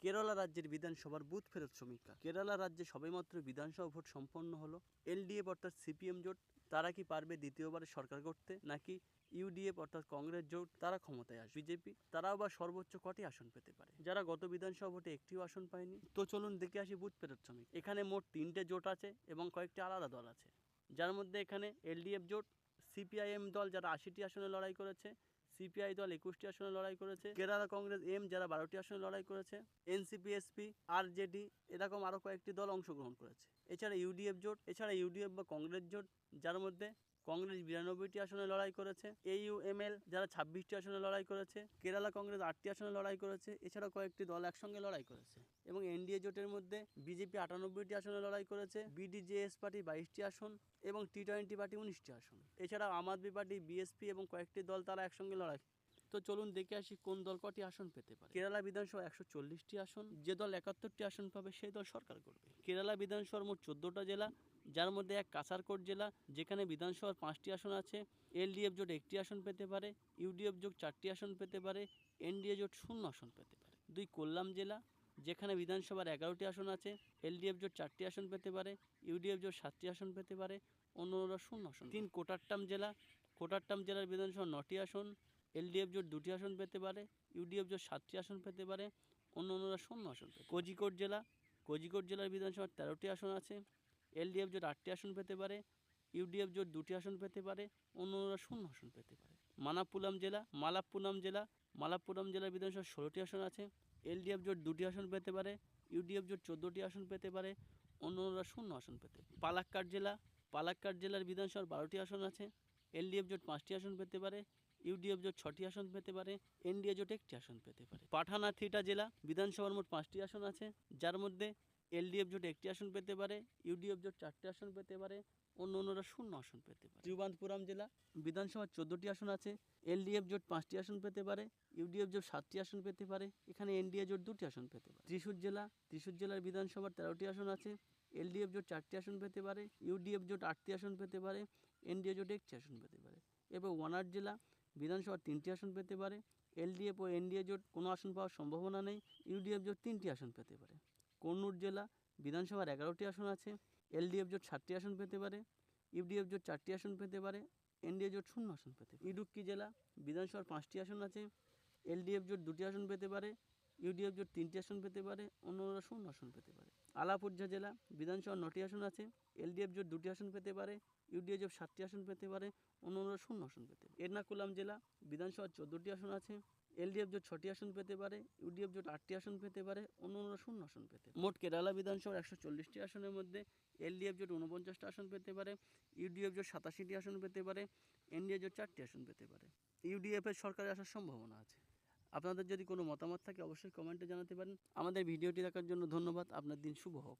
কেরালা রাজ্যের বিধানসভার বুথ ফেরত সমীক্ষা। কেরালা রাজ্যে সবেমাত্র বিধানসভা ভোট সম্পন্ন হলো। এলডিএফ অর্থাৎ সিপিএম জোট তারা কি পারবে দ্বিতীয়বারে সরকার করতে, নাকি ইউডিএফ অর্থাৎ কংগ্রেস জোট তারা ক্ষমতায় আসবে? বিজেপি তারাও বা সর্বোচ্চ কটি আসন পেতে পারে, যারা গত বিধানসভা ভোটে একটিও আসন পায়নি? তো চলুন দেখে আসি বুথ ফেরত সমীক্ষা। এখানে মোট 3টে জোট আছে এবং কয়েকটি আলাদা দল আছে, যার মধ্যে এখানে এলডিএফ জোট, সিপিআইএম দল যারা 80টি আসনে লড়াই করেছে, সিপিআই দল 21টি আসনে লড়াই করেছে, কেরালা কংগ্রেস এম যারা 12টি আসনে লড়াই করেছে, এনসিপিএসপি, আরজেডি এরকম আরও কয়েকটি দল অংশগ্রহণ করেছে। এছাড়া ইউডিএফ বা কংগ্রেস জোট, যার মধ্যে কংগ্রেস 92টি আসনে লড়াই করেছে, AUML যারা 26টি আসনে লড়াই করেছে, কেরালা কংগ্রেস 8টি আসনে লড়াই করেছে। এছাড়া কয়েকটি দল একসঙ্গে লড়াই করেছে। এবং এনডিএ জোটের মধ্যে বিজেপি 98টি আসনে লড়াই করেছে, বিডিজেএস পার্টি 22টি আসন এবং T20 পার্টি 19টি আসন। এছাড়াও আম আদমি পার্টি, বিএসপি এবং কয়েকটি দল তারা একসঙ্গে লড়াই। তো চলুন দেখে আসি কোন দল কটি আসন পেতে পারে। কেরালা বিধানসভা 140টি আসন, যে দল 71টি আসন পাবে সেই দল সরকার করবে। কেরালা বিধানসভার মোট 14টা জেলা, যার মধ্যে এক কাসারকোট জেলা, যেখানে বিধানসভার 5টি আসন আছে। এলডিএফ জোট 1টি আসন পেতে পারে, ইউডিএফ জোট 4টি আসন পেতে পারে, এনডিএ জোট 0 আসন পেতে পারে। 2 কোল্লাম জেলা, যেখানে বিধানসভার 11টি আসন আছে। এলডিএফ জোট 4টি আসন পেতে পারে, ইউডিএফ জোট 7টি আসন পেতে পারে, অন্যরা 0 আসন। 3 কোটাট্টাম জেলার বিধানসভা 9টি আসন। এলডিএফ জোট 2টি আসন পেতে পারে, ইউডিএফ জোট 7টি আসন পেতে পারে, অন্যরা 0 আসন পেতে। কোজিকোড জেলার বিধানসভার 13টি আসন আছে। এলডিএফ জোট 8টি আসন পেতে পারে, ইউডিএফ জোট 2টি আসন পেতে পারে, অন্যরা 0 আসন পেতে পারে। মালাপ্পুরম জেলার বিধানসভার 16টি আসন আছে। এলডিএফ জোট 2টি আসন পেতে পারে, ইউডিএফ জোট 14টি আসন পেতে পারে, অন্যরা 0 আসন পেতে পারে। পালাক্কাড় জেলার বিধানসভার 12টি আসন আছে। এলডিএফ জোট 5টি আসন পেতে পারে, ইউডিএফ জোট 6টি আসন পেতে পারে, এনডিএ জোট 1টি আসন পেতে পারে। পাঠানাথিটা জেলা বিধানসভার মোট 5টি আসন আছে, যার মধ্যে এলডিএফ জোট 1টি আসন পেতে পারে, ইউডিএফ জোট 4টি আসন পেতে পারে, অন্যরা 0 আসন পেতে পারে। ত্রিবান্ধপুরম জেলা বিধানসভার 14টি আসন আছে। এলডিএফ জোট 5টি আসন পেতে পারে, ইউডিএফ জোট 7টি আসন পেতে পারে, এখানে এনডিএ জোট 2টি আসন পেতে পারে। ত্রিশূর জেলার বিধানসভার 13টি আসন আছে। এলডিএফ জোট 4টি আসন পেতে পারে, ইউডিএফ জোট 8টি আসন পেতে পারে, এনডিএ জোট 1টি আসন পেতে পারে। এবার ওয়ানাড জেলা বিধানসভার 3টি আসন পেতে পারে। এলডিএফ ও এনডিএ জোট কোনো আসন পাওয়ার সম্ভাবনা নেই, ইউডিএফ জোট 3টি আসন পেতে পারে। কন্নুর জেলা বিধানসভার 11টি আসন আছে। এলডিএফ জোট 7টি আসন পেতে পারে, ইউডিএফ জোট 4টি আসন পেতে পারে, এনডিএ জোট 0 আসন পেতে পারে। ইডুক্কি জেলা বিধানসভার 5টি আসন আছে। এলডিএফ জোট 2টি আসন পেতে পারে, ইউডিএফ জোট 3টি আসন পেতে পারে, অন্যরা 0 আসন পেতে পারে। আলাপুরঝা জেলা বিধানসভার 9টি আসন আছে। এলডিএফ জোট 2টি আসন পেতে পারে, ইউডিএফ জোট 7টি আসন পেতে পারে, অন্যরা 0 আসন পেতে পারে। এর্নাকুলাম জেলা বিধানসভার 14টি আসন আছে। এলডিএফ জোট 6টি আসন পেতে পারে, ইউডিএফ জোট 8টি আসন পেতে পারে, অন্যরা 0 আসন পেতে পারে। মোট কেরালা বিধানসভার 140টি আসনের মধ্যে এলডিএফ জোট 49টা আসন পেতে পারে, ইউডিএফ জোট 87টি আসন পেতে পারে, এনডিএ জোট 4টি আসন পেতে পারে। ইউডিএফের সরকারে আসার সম্ভাবনা আছে। আপনাদের যদি কোনো মতামত থাকে অবশ্যই কমেন্টে জানাতে পারেন। আমাদের ভিডিওটি দেখার জন্য ধন্যবাদ। আপনার দিন শুভ হোক।